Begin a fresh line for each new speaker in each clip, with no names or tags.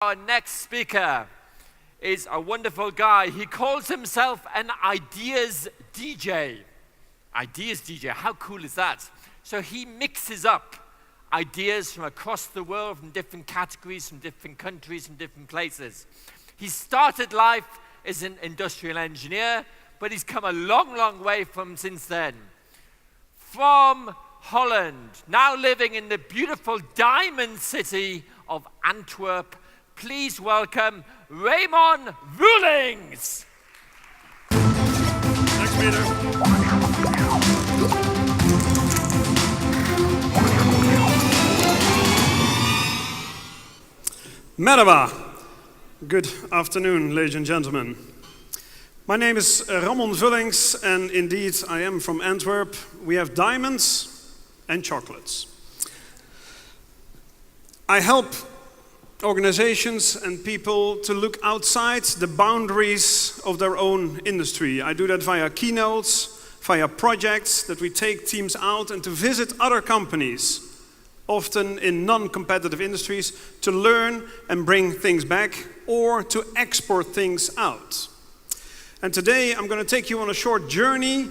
Our next speaker is a wonderful guy. He calls himself an ideas DJ. Ideas DJ, how cool is that? So he mixes up ideas from across the world, from different categories, from different countries, from different places. He started life as an industrial engineer, but he's come a long, long way from since then. From Holland, now living in the beautiful diamond city of Antwerp, please welcome Ramon Vullings.
Thanks, Peter. Merhaba. Good afternoon, ladies and gentlemen. My name is Ramon Vullings, and indeed I am from Antwerp. We have diamonds and chocolates. I help organizations and people to look outside the boundaries of their own industry. I do that via keynotes, via projects that we take teams out and to visit other companies, often in non-competitive industries, to learn and bring things back or to export things out. And today I'm going to take you on a short journey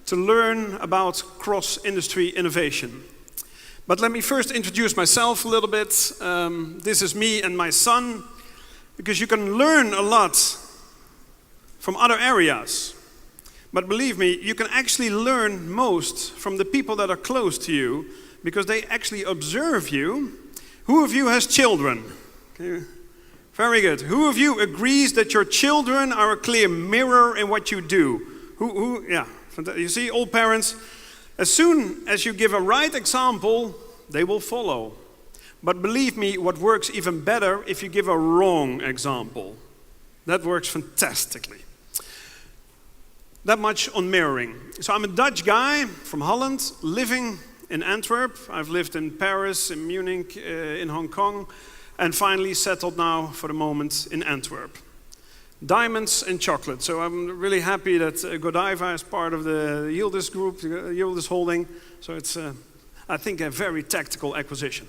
to learn about cross-industry innovation. But let me first introduce myself a little bit. This is me and my son, because you can learn a lot from other areas. But believe me, you can actually learn most from the people that are close to you, because they actually observe you. Who of you has children? Okay. Very good. Who of you agrees that your children are a clear mirror in what you do? Yeah, you see, all parents, as soon as you give a right example, they will follow. But believe me, what works even better if you give a wrong example. That works fantastically. That much on mirroring. So I'm a Dutch guy from Holland, living in Antwerp. I've lived in Paris, in Munich, in Hong Kong, and finally settled now for the moment in Antwerp. Diamonds and chocolate. So I'm really happy that Godiva is part of the Yildiz group, Yildiz Holding. So it's, I think, a very tactical acquisition.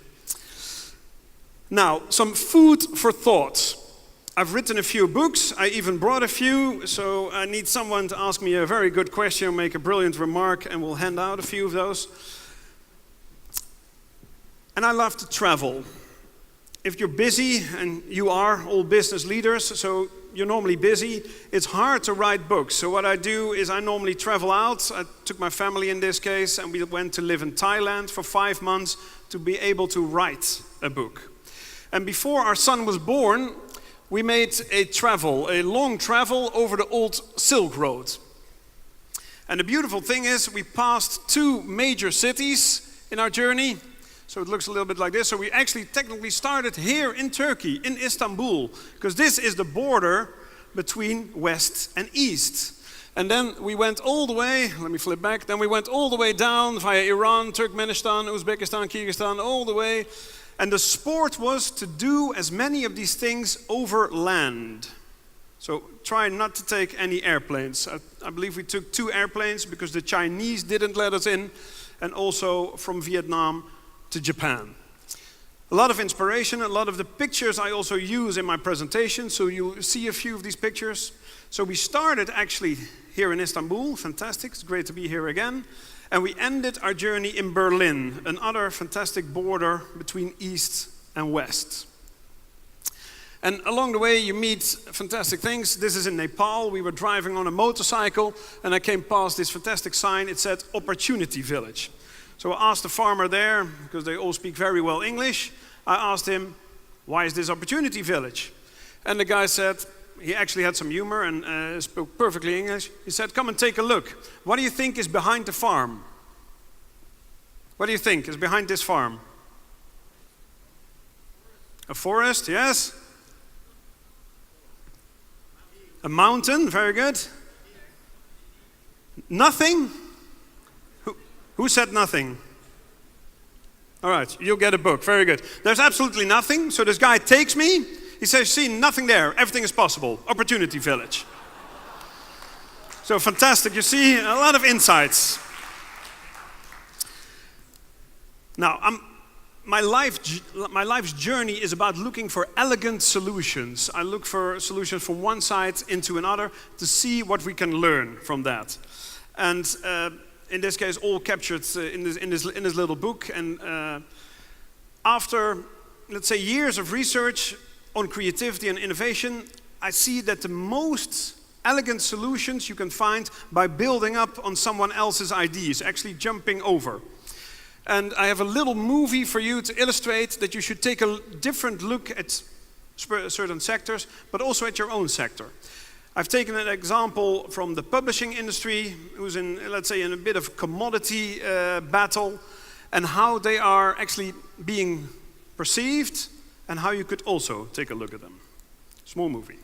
Now, some food for thought. I've written a few books. I even brought a few. So I need someone to ask me a very good question, make a brilliant remark, and we'll hand out a few of those. And I love to travel. If you're busy, and you are all business leaders, so you're normally busy, it's hard to write books. So what I do is I normally travel out. I took my family in this case, and we went to live in Thailand for 5 months to be able to write a book. And before our son was born, we made a long travel over the old Silk Road. And the beautiful thing is we passed 2 major cities in our journey. So it looks a little bit like this. So we actually technically started here in Turkey, in Istanbul, because this is the border between West and East. And then we went all the way, let me flip back, then we went all the way down via Iran, Turkmenistan, Uzbekistan, Kyrgyzstan, all the way. And the sport was to do as many of these things over land. So try not to take any airplanes. I believe we took 2 airplanes because the Chinese didn't let us in, and also from Vietnam to Japan. A lot of inspiration, a lot of the pictures I also use in my presentation, so you'll see a few of these pictures. So we started actually here in Istanbul, fantastic, it's great to be here again. And we ended our journey in Berlin, another fantastic border between East and West. And along the way you meet fantastic things. This is in Nepal. We were driving on a motorcycle and I came past this fantastic sign. It said Opportunity Village. So I asked the farmer there, because they all speak very well English, I asked him, why is this Opportunity Village? And the guy said, he actually had some humor and spoke perfectly English. He said, come and take a look. What do you think is behind the farm? What do you think is behind this farm? A forest, yes. A mountain, very good. Nothing? Who said nothing? All right, you'll get a book. Very good. There's absolutely nothing. So this guy takes me. He says, see, nothing there. Everything is possible. Opportunity Village. So fantastic. You see, a lot of insights. Now, I'm my life's journey is about looking for elegant solutions. I look for solutions from one side into another to see what we can learn from that. And in this case, all captured in this little book. And after, let's say, years of research on creativity and innovation, I see that the most elegant solutions you can find by building up on someone else's ideas, actually jumping over. And I have a little movie for you to illustrate that you should take a different look at certain sectors, but also at your own sector. I've taken an example from the publishing industry, who's in, let's say, in a bit of commodity battle, and how they are actually being perceived, and how you could also take a look at them. Small movie.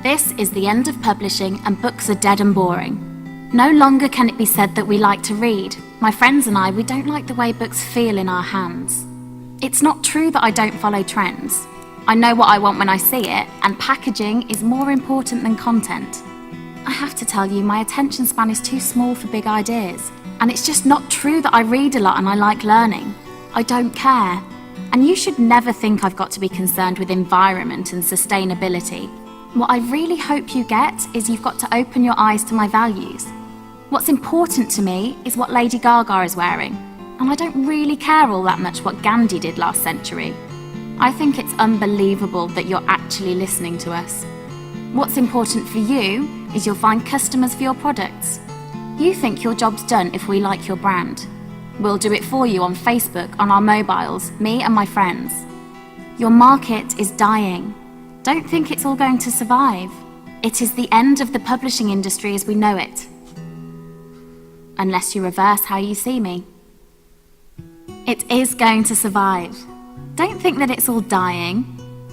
This is the end of publishing, and books are dead and boring. No longer can it be said that we like to read. My friends and I, we don't like the way books feel in our hands. It's not true that I don't follow trends. I know what I want when I see it, and packaging is more important than content. I have to tell you, my attention span is too small for big ideas. And it's just not true that I read a lot and I like learning. I don't care. And you should never think I've got to be concerned with environment and sustainability. What I really hope you get is you've got to open your eyes to my values. What's important to me is what Lady Gaga is wearing, and I don't really care all that much what Gandhi did last century. I think it's unbelievable that you're actually listening to us. What's important for you is you'll find customers for your products. You think your job's done if we like your brand. We'll do it for you on Facebook, on our mobiles, me and my friends. Your market is dying. Don't think it's all going to survive. It is the end of the publishing industry as we know it. Unless you reverse how you see me. It is going to survive. Don't think that it's all dying.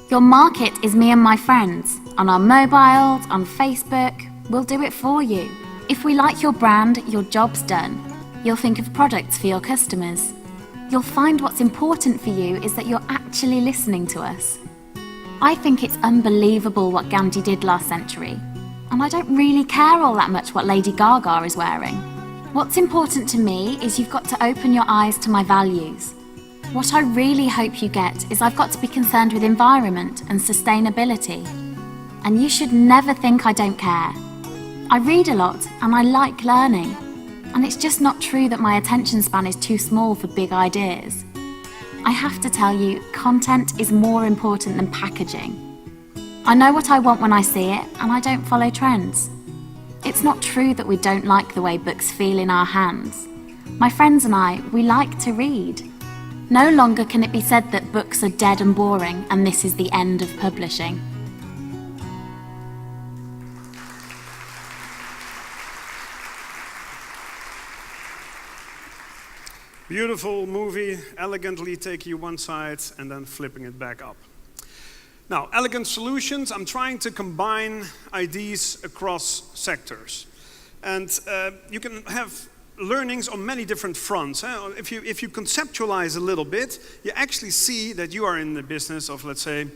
Your market is me and my friends. On our mobiles, on Facebook, we'll do it for you. If we like your brand, your job's done. You'll think of products for your customers. You'll find what's important for you is that you're actually listening to us. I think it's unbelievable what Gandhi did last century. And I don't really care all that much what Lady Gaga is wearing. What's important to me is you've got to open your eyes to my values. What I really hope you get is I've got to be concerned with environment and sustainability. And you should never think I don't care. I read a lot and I like learning. And it's just not true that my attention span is too small for big ideas. I have to tell you, content is more important than packaging. I know what I want when I see it, and I don't follow trends. It's not true that we don't like the way books feel in our hands. My friends and I, we like to read. No longer can it be said that books are dead and boring, and this is the end of publishing.
Beautiful movie, elegantly take you one side and then flipping it back up. Now, elegant solutions, I'm trying to combine ideas across sectors. And you can have learnings on many different fronts. If you conceptualize a little bit, you actually see that you are in the business of, let's say,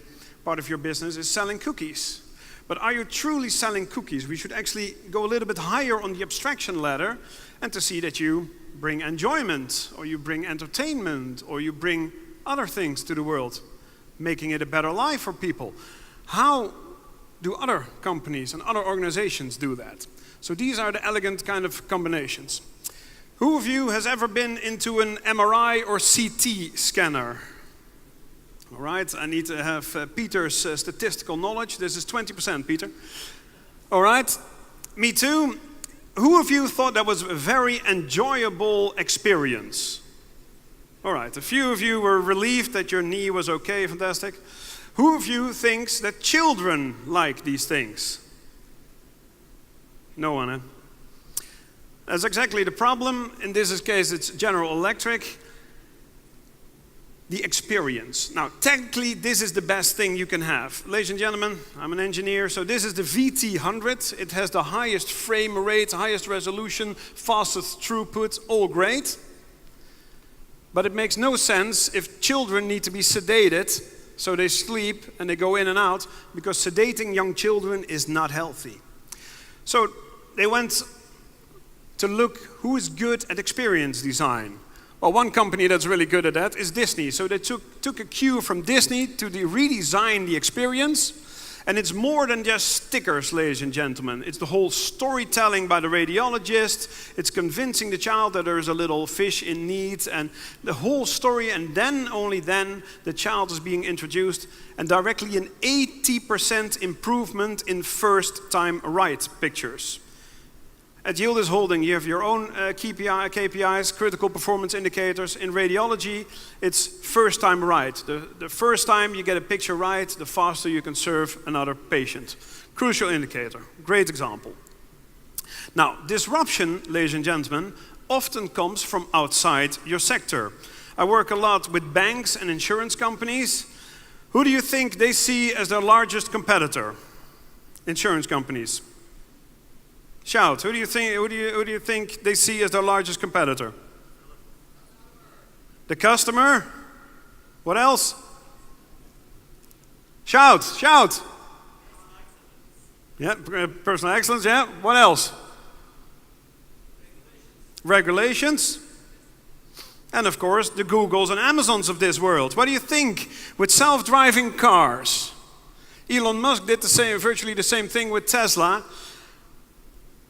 part of your business is selling cookies. But are you truly selling cookies? We should actually go a little bit higher on the abstraction ladder and to see that you bring enjoyment, or you bring entertainment, or you bring other things to the world, making it a better life for people. How do other companies and other organizations do that? So these are the elegant kind of combinations. Who of you has ever been into an MRI or CT scanner? All right, I need to have Peter's statistical knowledge. This is 20%, Peter. All right, me too. Who of you thought that was a very enjoyable experience? All right, a few of you were relieved that your knee was okay, fantastic. Who of you thinks that children like these things? No one, eh? That's exactly the problem. In this case, it's General Electric. The experience. Now, technically, this is the best thing you can have. Ladies and gentlemen, I'm an engineer, so this is the VT100. It has the highest frame rate, highest resolution, fastest throughput, all great. But it makes no sense if children need to be sedated, so they sleep and they go in and out, because sedating young children is not healthy. So they went to look who is good at experience design. Well, one company that's really good at that is Disney. So they took a cue from Disney to redesign the experience. And it's more than just stickers, ladies and gentlemen. It's the whole storytelling by the radiologist. It's convincing the child that there is a little fish in need, and the whole story, and then, only then, the child is being introduced, and directly an 80% improvement in first-time right pictures. At Yildiz Holding, you have your own KPIs, critical performance indicators. In radiology, it's first time right. The first time you get a picture right, the faster you can serve another patient. Crucial indicator, great example. Now, disruption, ladies and gentlemen, often comes from outside your sector. I work a lot with banks and insurance companies. Who do you think they see as their largest competitor? Insurance companies. Shout, who do you think they see as their largest competitor? The customer? What else? Shout, shout. Yeah, personal excellence, yeah. What else? Regulations. And of course, the Googles and Amazons of this world. What do you think with self-driving cars? Elon Musk did virtually the same thing with Tesla.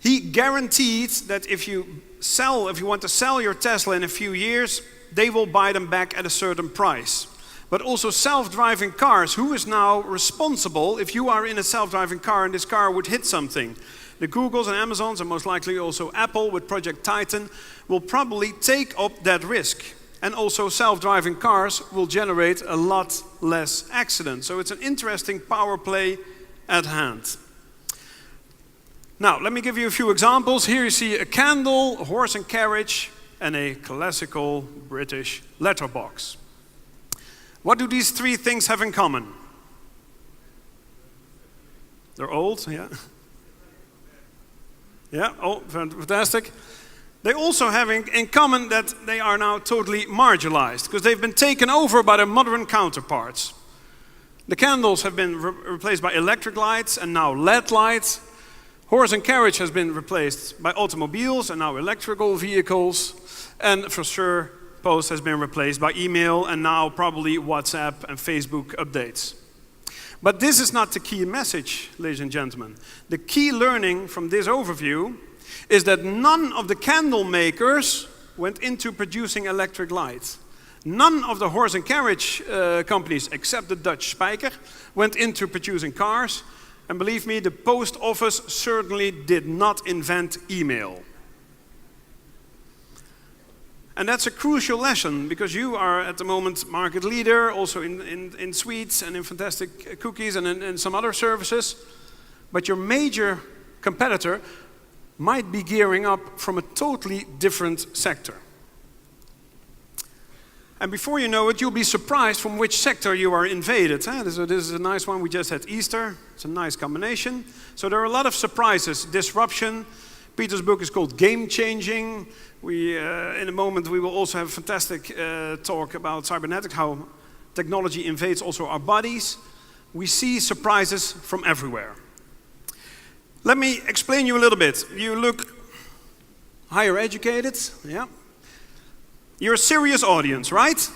He guaranteed that if you want to sell your Tesla in a few years, they will buy them back at a certain price. But also self-driving cars, who is now responsible if you are in a self-driving car and this car would hit something? The Googles and Amazons, and most likely also Apple with Project Titan, will probably take up that risk. And also self-driving cars will generate a lot less accidents. So it's an interesting power play at hand. Now, let me give you a few examples. Here you see a candle, a horse and carriage, and a classical British letterbox. What do these three things have in common? They're old, yeah. Yeah, oh, fantastic. They also have in common that they are now totally marginalized, because they've been taken over by their modern counterparts. The candles have been replaced by electric lights and now LED lights. Horse and carriage has been replaced by automobiles and now electrical vehicles. And for sure, post has been replaced by email and now probably WhatsApp and Facebook updates. But this is not the key message, ladies and gentlemen. The key learning from this overview is that none of the candle makers went into producing electric lights. None of the horse and carriage companies, except the Dutch Spijker, went into producing cars. And believe me, the post office certainly did not invent email. And that's a crucial lesson, because you are at the moment market leader, also in sweets and in fantastic cookies and in some other services. But your major competitor might be gearing up from a totally different sector. And before you know it, you'll be surprised from which sector you are invaded. This is a nice one. We just had Easter. It's a nice combination. So there are a lot of surprises. Disruption. Peter's book is called Game Changing. In a moment, we will also have a fantastic talk about cybernetics, how technology invades also our bodies. We see surprises from everywhere. Let me explain you a little bit. You look higher educated, yeah. You're a serious audience, right?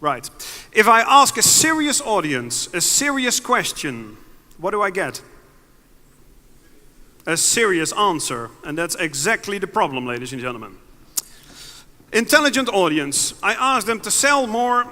Right. If I ask a serious audience a serious question, what do I get? A serious answer. And that's exactly the problem, ladies and gentlemen. Intelligent audience. I ask them to sell more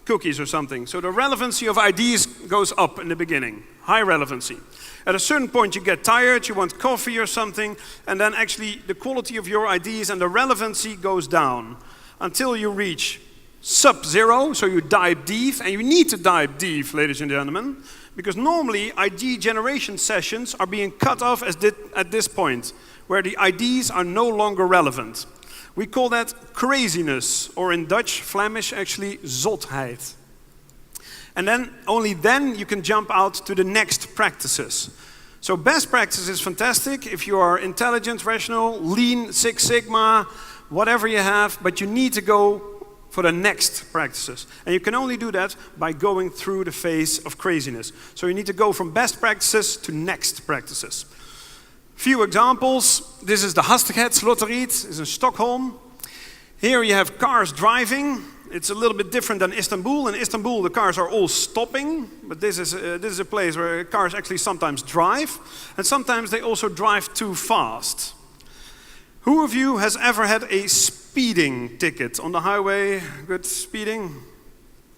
cookies or something. So the relevancy of ideas goes up in the beginning. High relevancy. At a certain point you get tired, you want coffee or something, and then actually the quality of your ideas and the relevancy goes down until you reach sub-zero, so you dive deep, and you need to dive deep, ladies and gentlemen, because normally ID generation sessions are being cut off at this point, where the IDs are no longer relevant. We call that craziness, or in Dutch, Flemish actually, zotheid. And then, only then you can jump out to the next practices. So best practice is fantastic if you are intelligent, rational, lean, Six Sigma, whatever you have, but you need to go for the next practices. And you can only do that by going through the phase of craziness. So you need to go from best practices to next practices. Few examples. This is the Hastigheidslotteriet. It's in Stockholm. Here you have cars driving. It's a little bit different than Istanbul. In Istanbul, the cars are all stopping, but this is a place where cars actually sometimes drive, and sometimes they also drive too fast. Who of you has ever had a speeding ticket on the highway? Good speeding?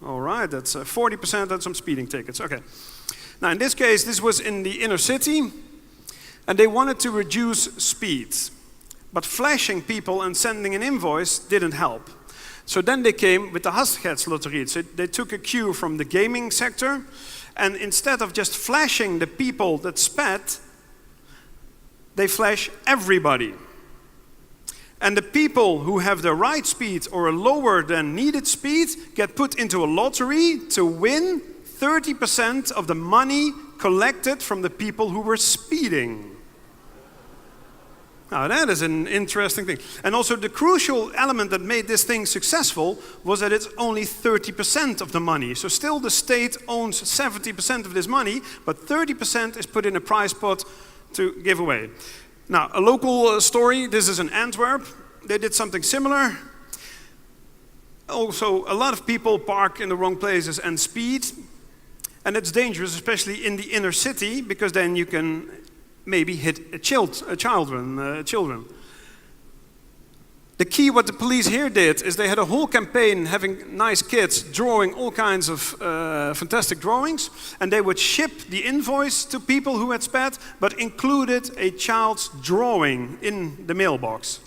All right, that's 40%, that's some speeding tickets. Okay. Now, in this case, this was in the inner city, and they wanted to reduce speed. But flashing people and sending an invoice didn't help. So then they came with the Hastigheidslotterie. So they took a cue from the gaming sector, and instead of just flashing the people that sped, they flash everybody. And the people who have the right speed or a lower than needed speed get put into a lottery to win 30% of the money collected from the people who were speeding. Now that is an interesting thing. And also the crucial element that made this thing successful was that it's only 30% of the money. So still the state owns 70% of this money, but 30% is put in a prize pot to give away. Now, a local story, this is in Antwerp. They did something similar. Also, a lot of people park in the wrong places and speed. And it's dangerous, especially in the inner city, because then you can maybe hit children. The key what the police here did is they had a whole campaign having nice kids drawing all kinds of fantastic drawings, and they would ship the invoice to people who had sped, but included a child's drawing in the mailbox.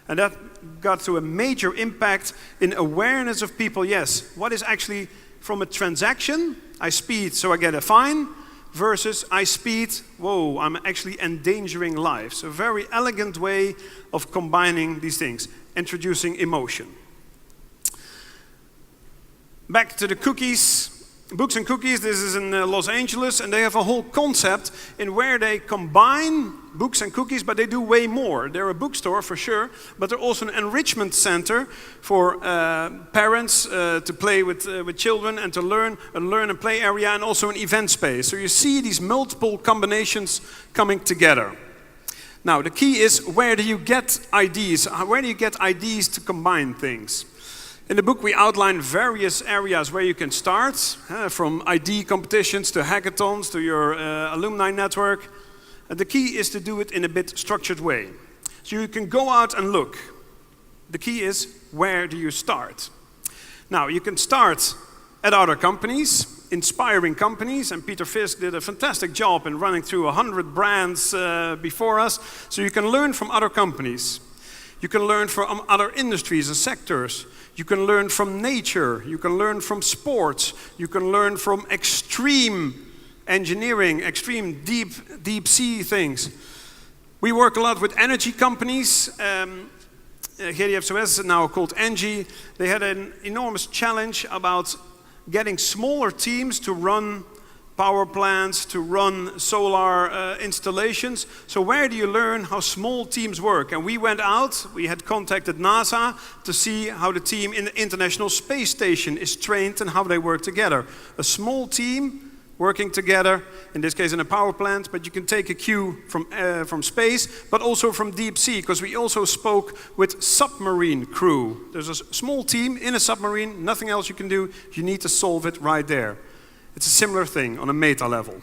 And that got to a major impact in awareness of people. Yes, what is actually from a transaction, I speed so I get a fine, versus I speed, whoa, I'm actually endangering lives. A very elegant way of combining these things, introducing emotion. Back to the cookies. Books and Cookies, this is in Los Angeles, and they have a whole concept in where they combine books and cookies, but they do way more. They're a bookstore for sure, but they're also an enrichment center for parents to play with children and to learn, a learn and play area, and also an event space. So you see these multiple combinations coming together. Now, the key is, where do you get ideas? Where do you get ideas to combine things? In the book, we outline various areas where you can start, from ID competitions to hackathons to your alumni network. And the key is to do it in a bit structured way. So you can go out and look. The key is, where do you start? Now, you can start at other companies, inspiring companies, and Peter Fisk did a fantastic job in running through 100 brands before us. So you can learn from other companies. You can learn from other industries and sectors. You can learn from nature. You can learn from sports. You can learn from extreme engineering, extreme deep sea things. We work a lot with energy companies. Here you have Suez, now called Engie. They had an enormous challenge about getting smaller teams to run power plants, to run solar installations. So where do you learn how small teams work? And we went out, we had contacted NASA to see how the team in the International Space Station is trained and how they work together. A small team working together, in this case in a power plant, but you can take a cue from space, but also from deep sea, because we also spoke with submarine crew. There's a small team in a submarine, nothing else you can do, you need to solve it right there. It's a similar thing on a meta level.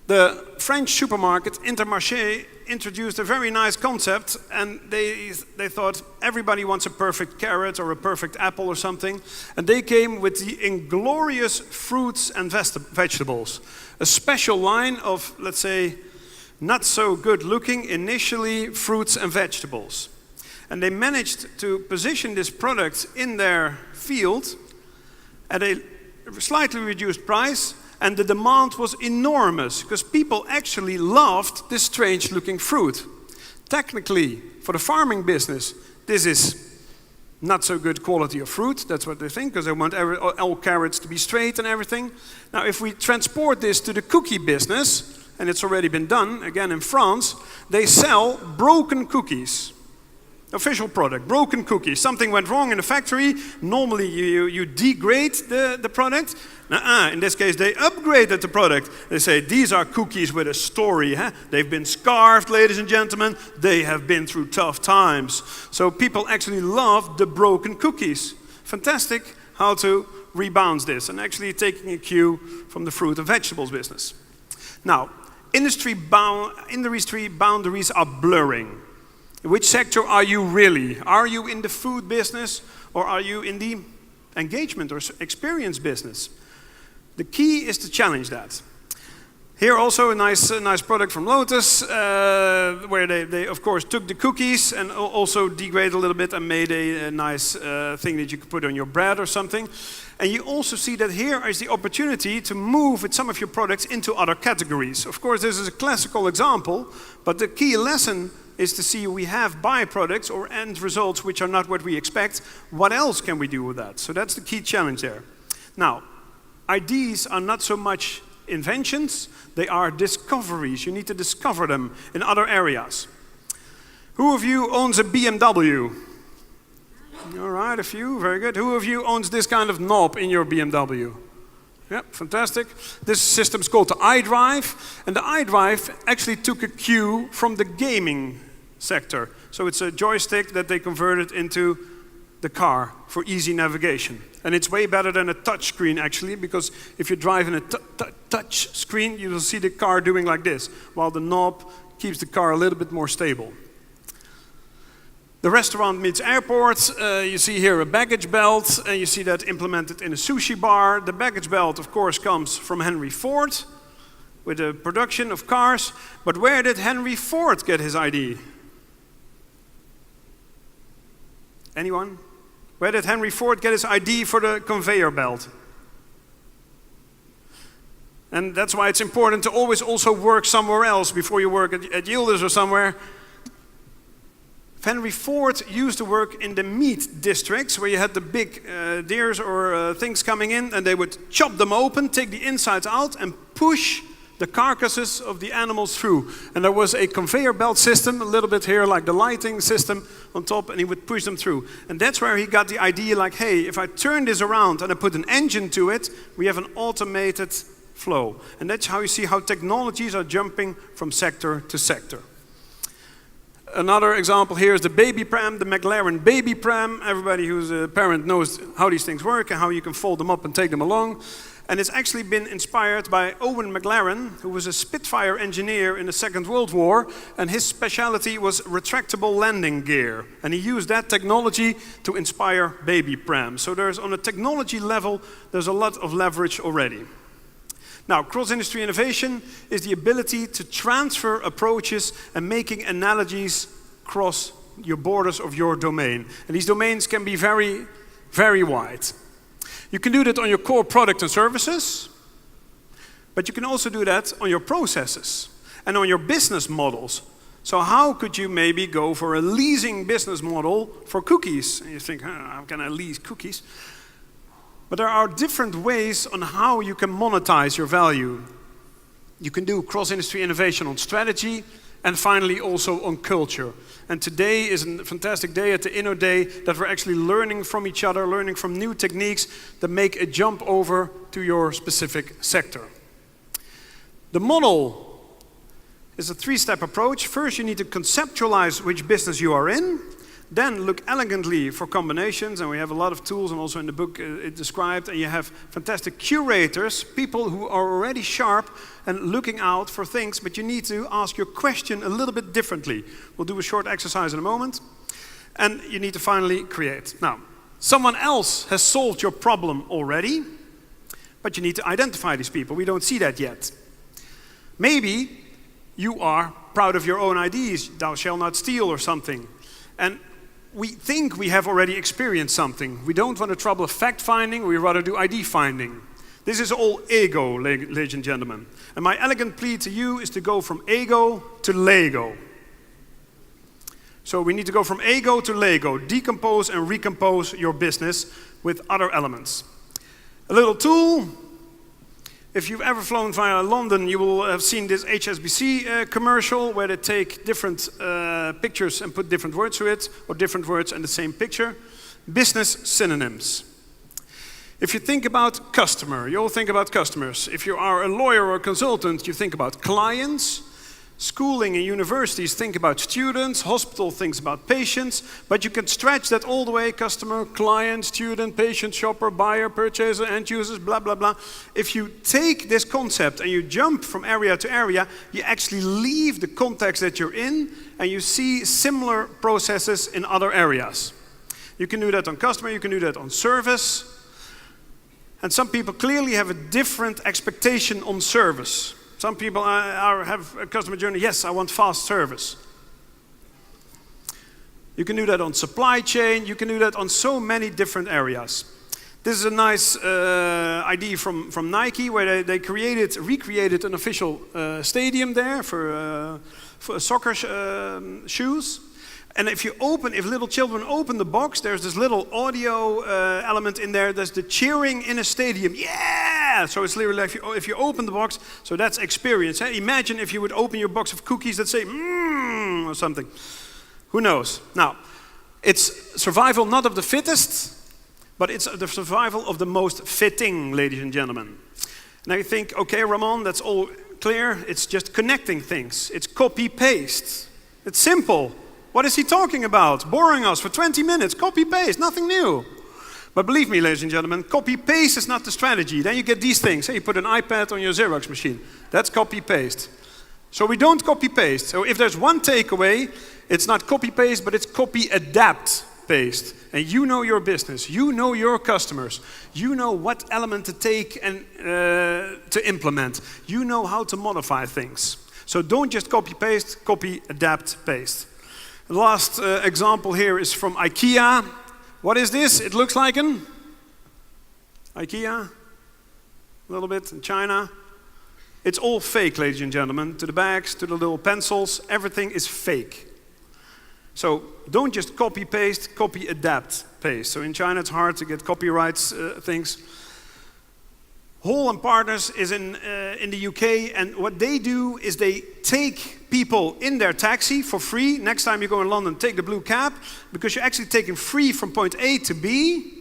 The French supermarket Intermarché introduced a very nice concept, and they thought everybody wants a perfect carrot or a perfect apple or something, and they came with the inglorious fruits and vegetables. A special line of, let's say, not so good looking initially fruits and vegetables. And they managed to position this product in their field at a slightly reduced price, and the demand was enormous because people actually loved this strange looking fruit. Technically, for the farming business, this is not so good quality of fruit. That's what they think, because they want all carrots to be straight and everything. Now, if we transport this to the cookie business, and it's already been done, again in France, they sell broken cookies. Official product, broken cookies. Something went wrong in the factory. Normally you degrade the product. In this case, they upgraded the product. They say, these are cookies with a story. Huh? They've been scarfed, ladies and gentlemen. They have been through tough times. So people actually love the broken cookies. Fantastic how to rebound this. And actually taking a cue from the fruit and vegetables business. Now, industry boundaries are blurring. Which sector are you really? Are you in the food business or are you in the engagement or experience business? The key is to challenge that. Here also a nice product from Lotus, where they of course took the cookies and also degraded a little bit and made a nice thing that you could put on your bread or something. And you also see that here is the opportunity to move with some of your products into other categories. Of course, this is a classical example, but the key lesson is to see we have byproducts or end results which are not what we expect. What else can we do with that? So that's the key challenge there. Now, ideas are not so much inventions, they are discoveries. You need to discover them in other areas. Who of you owns a BMW? All right, a few, very good. Who of you owns this kind of knob in your BMW? Yeah, fantastic. This system is called the iDrive, and the iDrive actually took a cue from the gaming sector. So it's a joystick that they converted into the car for easy navigation. And it's way better than a touch screen actually, because if you're driving a touch screen, you will see the car doing like this, while the knob keeps the car a little bit more stable. The restaurant meets airport. You see here a baggage belt, and you see that implemented in a sushi bar. The baggage belt, of course, comes from Henry Ford with the production of cars. But where did Henry Ford get his ID? Anyone? Where did Henry Ford get his ID for the conveyor belt? And that's why it's important to always also work somewhere else before you work at Yildiz or somewhere. Henry Ford used to work in the meat districts where you had the big deers or things coming in, and they would chop them open, take the insides out and push the carcasses of the animals through. And there was a conveyor belt system, a little bit here like the lighting system on top, and he would push them through. And that's where he got the idea like, hey, if I turn this around and I put an engine to it, we have an automated flow. And that's how you see how technologies are jumping from sector to sector. Another example here is the baby pram, the McLaren baby pram. Everybody who's a parent knows how these things work and how you can fold them up and take them along. And it's actually been inspired by Owen McLaren, who was a Spitfire engineer in the Second World War, and his specialty was retractable landing gear. And he used that technology to inspire baby prams. So there's, on a technology level, there's a lot of leverage already. Now, cross-industry innovation is the ability to transfer approaches and making analogies across your borders of your domain. And these domains can be very, very wide. You can do that on your core product and services, but you can also do that on your processes and on your business models. So how could you maybe go for a leasing business model for cookies? And you think, how can I lease cookies? But there are different ways on how you can monetize your value. You can do cross-industry innovation on strategy, and finally also on culture. And today is a fantastic day at the Inno Day that we're actually learning from each other, learning from new techniques that make a jump over to your specific sector. The model is a three-step approach. First, you need to conceptualize which business you are in. Then look elegantly for combinations, and we have a lot of tools, and also in the book it described, and you have fantastic curators, people who are already sharp and looking out for things, but you need to ask your question a little bit differently. We'll do a short exercise in a moment. And you need to finally create. Now, someone else has solved your problem already, but you need to identify these people. We don't see that yet. Maybe you are proud of your own ideas, thou shalt not steal or something. And we think we have already experienced something. We don't want to trouble fact-finding, we rather do ID finding. This is all ego, ladies and gentlemen. And my elegant plea to you is to go from ego to Lego. So we need to go from ego to Lego, decompose and recompose your business with other elements. A little tool If you've ever flown via London, you will have seen this HSBC commercial where they take different pictures and put different words to it, or different words and the same picture. Business synonyms. If you think about customer, you all think about customers. If you are a lawyer or a consultant, you think about clients. Schooling and universities think about students. Hospital thinks about patients. But you can stretch that all the way: customer, client, student, patient, shopper, buyer, purchaser, end users, blah, blah, blah. If you take this concept and you jump from area to area, you actually leave the context that you're in and you see similar processes in other areas. You can do that on customer, you can do that on service. And some people clearly have a different expectation on service. Some people have a customer journey, yes, I want fast service. You can do that on supply chain, you can do that on so many different areas. This is a nice idea from Nike, where they recreated an official stadium there for soccer shoes. And if little children open the box, there's this little audio element in there. There's the cheering in a stadium. Yeah! So it's literally like if you open the box, so that's experience. Imagine if you would open your box of cookies that say, or something. Who knows? Now, it's survival not of the fittest, but it's the survival of the most fitting, ladies and gentlemen. Now you think, okay, Ramon, that's all clear. It's just connecting things. It's copy-paste. It's simple. What is he talking about? Boring us for 20 minutes. Copy-paste, nothing new. But believe me, ladies and gentlemen, copy-paste is not the strategy. Then you get these things. Hey, you put an iPad on your Xerox machine. That's copy-paste. So we don't copy-paste. So if there's one takeaway, it's not copy-paste, but it's copy-adapt-paste. And you know your business. You know your customers. You know what element to take and to implement. You know how to modify things. So don't just copy-paste, copy-adapt-paste. The last example here is from IKEA. What is this? It looks like an IKEA, a little bit in China. It's all fake, ladies and gentlemen. To the bags, to the little pencils, everything is fake. So don't just copy-paste, copy-adapt-paste. So in China it's hard to get copyrights things. Hall & Partners is in the UK, and what they do is they take people in their taxi for free. Next time you go in London, take the blue cab, because you're actually taken free from point A to B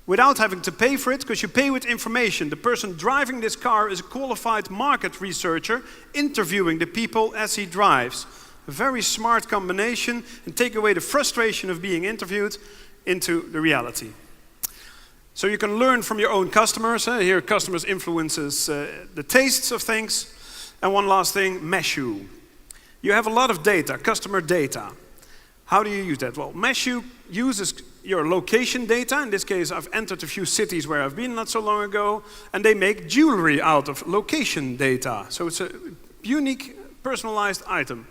without having to pay for it, because you pay with information. The person driving this car is a qualified market researcher interviewing the people as he drives. A very smart combination, and take away the frustration of being interviewed into the reality. So you can learn from your own customers. Here, customers influences the tastes of things. And one last thing, Meshu. You have a lot of data, customer data. How do you use that? Well, Meshu uses your location data. In this case, I've entered a few cities where I've been not so long ago, and they make jewelry out of location data. So it's a unique, personalized item.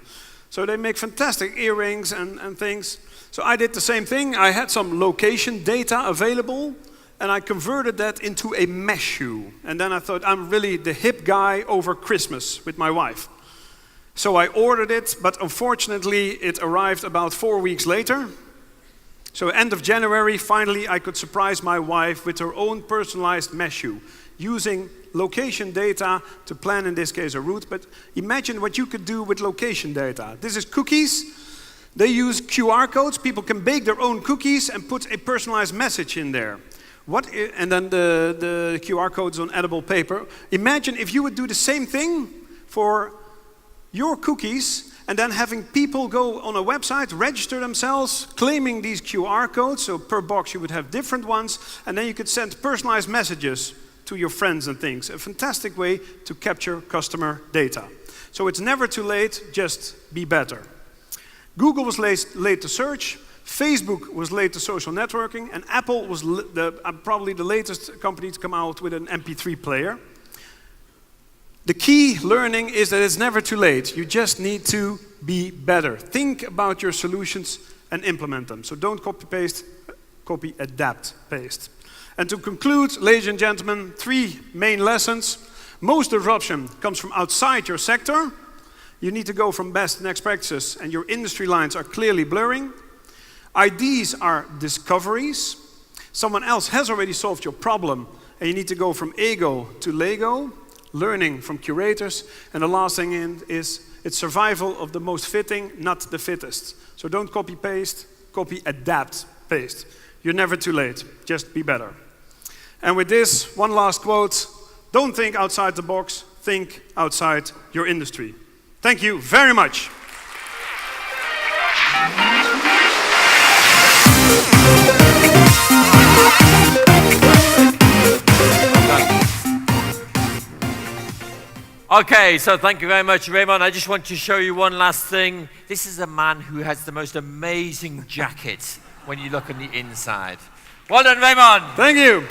So they make fantastic earrings and things. So I did the same thing. I had some location data available, and I converted that into a Meshu. And then I thought, I'm really the hip guy over Christmas with my wife. So I ordered it, but unfortunately it arrived about 4 weeks later. So end of January, finally I could surprise my wife with her own personalized Meshu, using location data to plan, in this case, a route. But imagine what you could do with location data. This is cookies. They use QR codes. People can bake their own cookies and put a personalized message in there. And then the QR codes on edible paper. Imagine if you would do the same thing for your cookies, and then having people go on a website, register themselves, claiming these QR codes. So per box you would have different ones, and then you could send personalized messages to your friends and things. A fantastic way to capture customer data. So it's never too late, just be better. Google was late to search. Facebook was late to social networking, and Apple was probably the latest company to come out with an MP3 player. The key learning is that it's never too late. You just need to be better. Think about your solutions and implement them. So don't copy-paste, copy-adapt-paste. And to conclude, ladies and gentlemen, 3 main lessons. Most disruption comes from outside your sector. You need to go from best next practices, and your industry lines are clearly blurring. Ideas are discoveries. Someone else has already solved your problem, and you need to go from ego to Lego. learning from curators. And the last thing is it's survival of the most fitting, not the fittest. So don't copy paste, copy adapt paste. You're never too late, just be better. And with this, one last quote, don't think outside the box, think outside your industry. Thank you very much.
Okay, so thank you very much, Ramon. I just want to show you one last thing. This is a man who has the most amazing jacket when you look on the inside. Well done, Ramon.
Thank you.